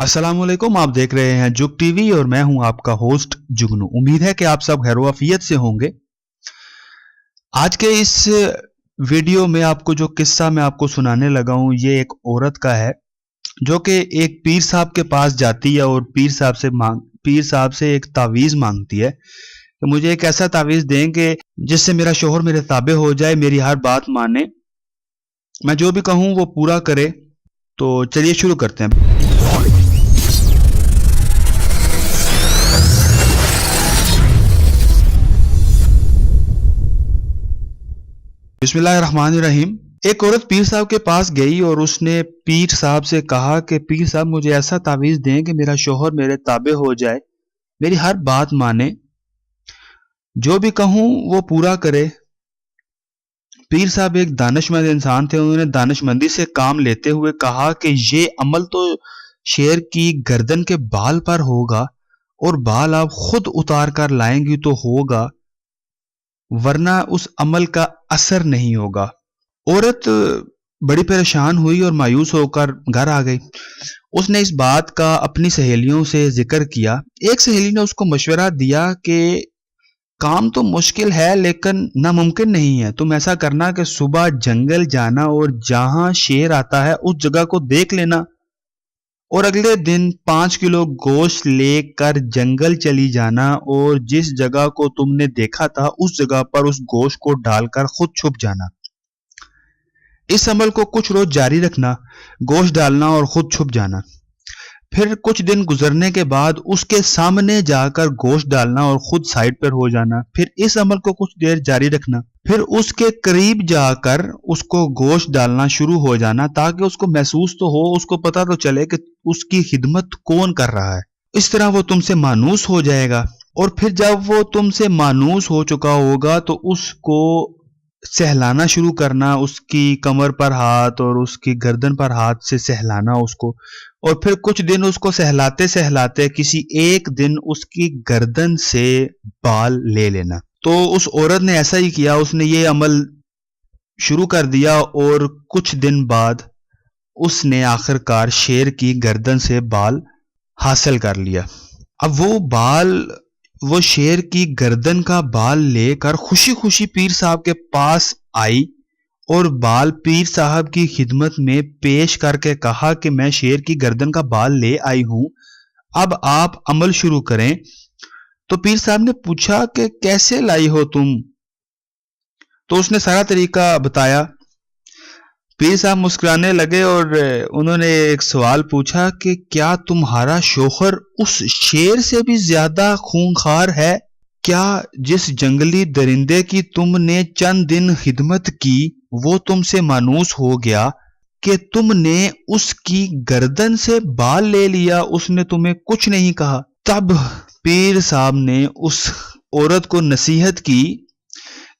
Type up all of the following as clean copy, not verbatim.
अस्सलाम वालेकुम। आप देख रहे हैं जुग टीवी और मैं हूं आपका होस्ट जुगनू। उम्मीद है कि आप सब खैर-ओ-आफियत से होंगे। आज के इस वीडियो में आपको जो किस्सा मैं आपको सुनाने लगा हूं, ये एक औरत का है जो कि एक पीर साहब के पास जाती है और पीर साहब से एक तावीज़ मांगती है कि मुझे एक ऐसा तावीज़ दें कि जिससे मेरा शौहर मेरे ताबे हो जाए, मेरी हर बात माने, मैं जो भी कहूं वो पूरा करे। तो चलिए शुरू करते हैं। बिस्मिल्लाहिर्रहमानिर्रहीम। एक औरत पीर साहब के पास गई और उसने पीर साहब से कहा कि पीर साहब मुझे ऐसा तावीज़ दें कि मेरा शौहर मेरे ताबे हो जाए, मेरी हर बात माने, जो भी कहूं वो पूरा करे। पीर साहब एक दानिशमंद इंसान थे। उन्होंने दानिशमंदी से काम लेते हुए कहा कि ये अमल तो शेर की गर्दन के बाल पर होगा और बाल आप खुद उतार कर लाएंगी तो होगा, वरना उस अमल का असर नहीं होगा। औरत बड़ी परेशान हुई और मायूस होकर घर आ गई। उसने इस बात का अपनी सहेलियों से जिक्र किया। एक सहेली ने उसको मशवरा दिया कि काम तो मुश्किल है लेकिन नामुमकिन नहीं है। तुम ऐसा करना कि सुबह जंगल जाना और जहां शेर आता है उस जगह को देख लेना और अगले दिन 5 किलो गोश्त लेकर जंगल चली जाना और जिस जगह को तुमने देखा था उस जगह पर उस गोश्त को डालकर खुद छुप जाना। इस अमल को कुछ रोज जारी रखना, गोश्त डालना और खुद छुप जाना। फिर कुछ दिन गुजरने के बाद उसके सामने जाकर गोश्त डालना और खुद साइड पर हो जाना। फिर इस अमल को कुछ देर जारी रखना, फिर उसके करीब जाकर उसको गोश्त डालना शुरू हो जाना ताकि उसको महसूस तो हो, उसको पता तो चले कि उसकी खिदमत कौन कर रहा है। इस तरह वो तुमसे मानूस हो जाएगा और फिर जब वो तुमसे मानूस हो चुका होगा तो उसको सहलाना शुरू करना, उसकी कमर पर हाथ और उसकी गर्दन पर हाथ से सहलाना उसको, और फिर कुछ दिन उसको सहलाते सहलाते किसी एक दिन उसकी गर्दन से बाल ले लेना। तो उस औरत ने ऐसा ही किया। उसने ये अमल शुरू कर दिया और कुछ दिन बाद उसने आखिरकार शेर की गर्दन से बाल हासिल कर लिया। अब वो शेर की गर्दन का बाल लेकर खुशी खुशी पीर साहब के पास आई और बाल पीर साहब की खिदमत में पेश करके कहा कि मैं शेर की गर्दन का बाल ले आई हूं, अब आप अमल शुरू करें। तो पीर साहब ने पूछा कि कैसे लाई हो तुम? तो उसने सारा तरीका बताया। पीर साहब मुस्कुराने लगे और उन्होंने एक सवाल पूछा कि क्या तुम्हारा शौहर उस शेर से भी ज्यादा खूंखार है? क्या जिस जंगली दरिंदे की तुमने चंद दिन खिदमत की वो तुमसे मानूस हो गया कि तुमने उसकी गर्दन से बाल ले लिया, उसने तुम्हें कुछ नहीं कहा? तब पीर साहब ने उस औरत को नसीहत की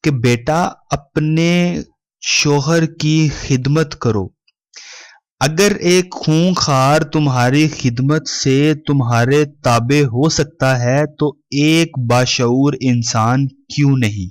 कि बेटा, अपने शौहर की खिदमत करो। अगर एक खूंखार तुम्हारी खिदमत से तुम्हारे ताबे हो सकता है तो एक बाशऊर इंसान क्यों नहीं?